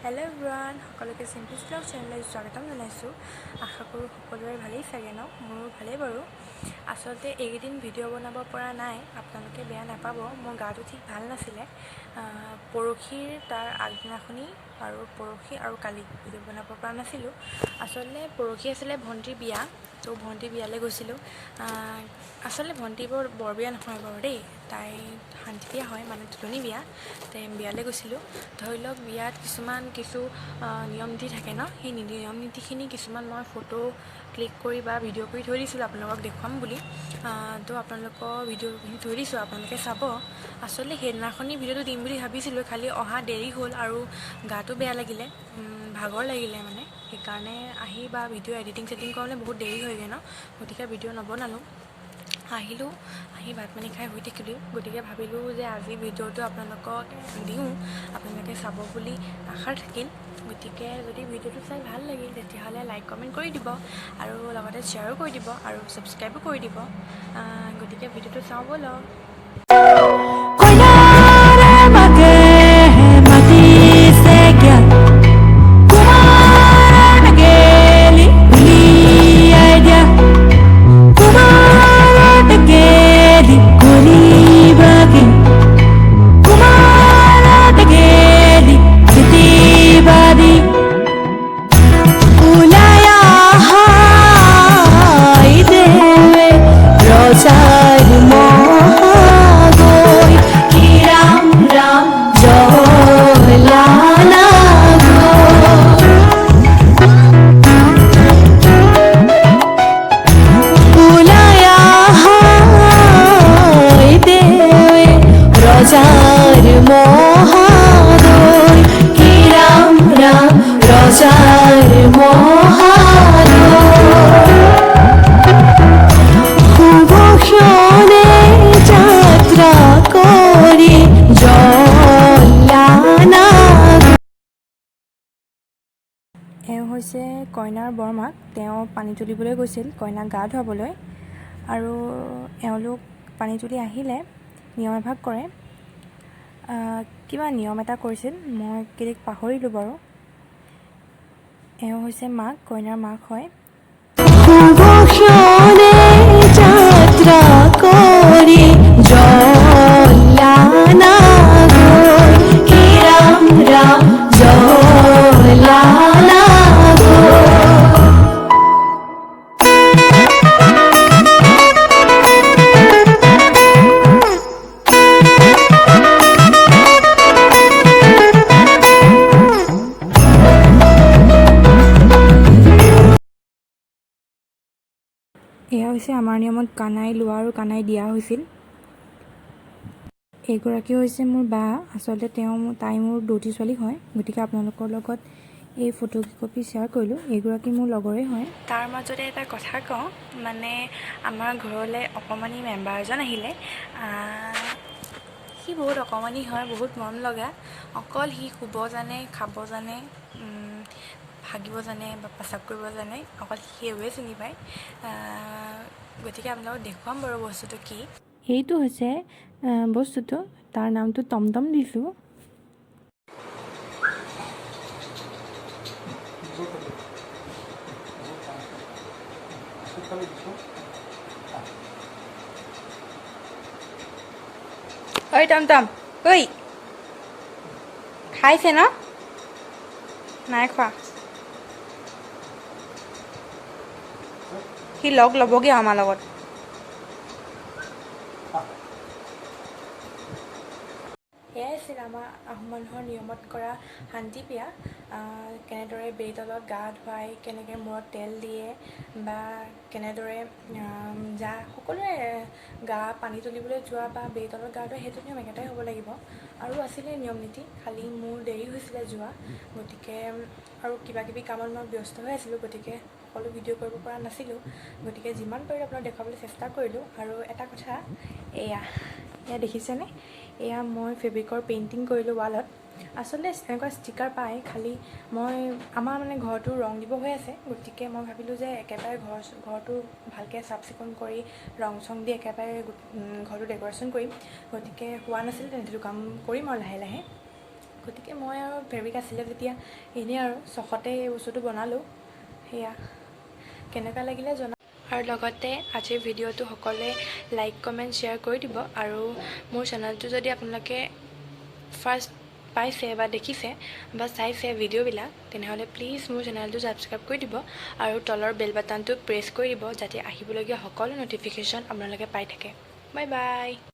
Hello' everyone, সকলোকে simple blog চেনেললৈ স্বাগতম জনাইছোঁ। আশা কৰোঁ সকলোৰে ভালেই চাগে ন? মোৰো ভালেই বাৰু। আচলতে এইকেইদিন ভিডিঅ' বনাব পৰা নাই, আপোনালোকে বেয়া নাপাব। মোৰ গাটো ঠিক ভাল নাছিলে। পৰহিৰ তাৰ আগদিনাখনি পৰহি আৰু কালি ভিডিঅ' বনাব পৰা নাছিলোঁ। আচলতে পৰহি আছিলে ভণ্টিৰ বিয়া, ত' ভণ্টিৰ বিয়ালৈ গৈছিলোঁ। আচলতে ভণ্টি বৰ বিয়া নহয় বাৰু দেই, তাই শান্তি বিয়া হয়, মানে তুলনি বিয়া। তাই বিয়ালৈ গৈছিলোঁ। ধৰি লওক বিয়াত কিছু নিয়ম নীতি থাকে ন, সেই নিয়ম নীতিখিনি কিছুমান মই ফটো ক্লিক কৰি বা ভিডিঅ' কৰি থৈ দিছিলোঁ আপোনালোকক দেখুৱাম বুলি। তো আপোনালোকৰ ভিডিঅ'খিনি থৈ দিছোঁ, আপোনালোকে চাব। আচলতে সেইদিনাখনি ভিডিঅ'টো দিম বুলি ভাবিছিলোঁ, খালি অহা দেৰি হ'ল আৰু গাটো বেয়া লাগিলে, ভাগৰ লাগিলে মানে। সেইকাৰণে আহি বা ভিডিঅ' এডিটিং কৰোঁতে বহুত দেৰি হয়গৈ ন, গতিকে ভিডিঅ' নবনালোঁ। আহিলোঁ, আহি ভাত পানী খাই শুই থাকিলোঁ। গতিকে ভাবিলোঁ যে আজি ভিডিঅ'টো আপোনালোকক দিওঁ, আপোনালোকে চাব বুলি আশা থাকিল। গতিকে যদি ভিডিঅ'টো চাই ভাল লাগিল তেতিয়াহ'লে লাইক কমেণ্ট কৰি দিব আৰু লগতে শ্বেয়াৰো কৰি দিব আৰু ছাবস্ক্ৰাইবো কৰি দিব। গতিকে ভিডিঅ'টো চাওঁ ব'লক। এওঁ হৈছে কইনাৰ বৰমাক। তেওঁ পানী তুলিবলৈ গৈছিল কইনাক গা ধুৱাবলৈ, আৰু এওঁলোক পানী তুলি আহিলে নিয়ম এভাগ কৰে। কিবা নিয়ম এটা কৰিছিল, মই কেলেই পাহৰিলোঁ বাৰু। এওঁ হৈছে মাক, কইনাৰ মাক হয়। এয়া হৈছে আমাৰ নিয়মত কানাই লোৱা আৰু কানাই দিয়া হৈছিল। এইগৰাকী হৈছে মোৰ বা। আচলতে তাই মোৰ দৌতি ছোৱালী হয়, গতিকে আপোনালোকৰ লগত এই ফটো কপি শ্বেয়াৰ কৰিলোঁ। এইগৰাকী মোৰ লগৰে হয়। তাৰ মাজতে এটা কথা কওঁ, মানে আমাৰ ঘৰলৈ অকণমানি মেম্বাৰ এজন আহিলে। সি বহুত অকণমানি হয়, বহুত মৰম লগা। অকল সি শুব জানে, খাব জানে, হাগিব জানে বা প্ৰস্ৰাৱ কৰিব জানে, অকল সেইবোৰে চিনি পায়। গতিকে আপোনালোকক দেখুৱাম বাৰু বস্তুটো কি। এইটো হৈছে বস্তুটো, তাৰ নামটো টমটম দিছোঁ। ঐ টমটম, ঐ খাইছে ন? নাই খোৱা। সি লগ ল'বগৈ আমাৰ লগত। এয়াই আছিল আমাৰ আহোম মানুহৰ নিয়মত কৰা শান্তি বিয়া। কেনেদৰে বেই তলত গা ধুৱাই, কেনেকৈ মূৰত তেল দিয়ে, বা কেনেদৰে সকলোৱে গা পানী তুলিবলৈ যোৱা বা বেই তলত গা ধুৱাই, সেইটো নিয়ম একেটাই হ'ব লাগিব। আৰু আছিলে নিয়ম নীতি, খালি মোৰ দেৰি হৈছিলে যোৱা, গতিকে আৰু কিবাকিবি কামত মই ব্যস্ত হৈ আছিলোঁ, গতিকে সকলো ভিডিঅ' কৰিব পৰা নাছিলোঁ। গতিকে যিমান পাৰিলোঁ আপোনাক দেখুৱাবলৈ চেষ্টা কৰিলোঁ। আৰু এটা কথা, এয়া দেখিছেনে? এয়া মই ফেব্ৰিকৰ পেইণ্টিং কৰিলোঁ ৱালত। আচলতে এনেকুৱা ষ্টিকাৰ পায়, খালি আমাৰ মানে ঘৰটো ৰং দিব হৈ আছে, গতিকে মই ভাবিলোঁ যে একেবাৰে ঘৰটো ভালকৈ চাফ চিকুণ কৰি ৰং চং দি একেবাৰে ঘৰটো ডেক'ৰেশ্যন কৰিম। গতিকে হোৱা নাছিল, সেইটো কাম কৰিম আৰু লাহে লাহে। গতিকে মই আৰু ফেব্ৰিক আছিলে যেতিয়া এনেই আৰু চখতে এই বস্তুটো বনালোঁ। সেয়া কেনেকুৱা লাগিলে জনা, আৰু লগতে আজিৰ ভিডিঅ'টো সকলোৱে লাইক কমেণ্ট শ্বেয়াৰ কৰি দিব। আৰু মোৰ চেনেলটো যদি আপোনালোকে ফাৰ্ষ্ট পাইছে বা দেখিছে বা চাইছে ভিডিঅ'বিলাক, তেনেহ'লে প্লিজ মোৰ চেনেলটো ছাবস্ক্ৰাইব কৰি দিব আৰু তলৰ বেল বাটনটো প্ৰেছ কৰি দিব, যাতে আহিবলগীয়া সকলো ন'টিফিকেশ্যন আপোনালোকে পাই থাকে। Bye bye.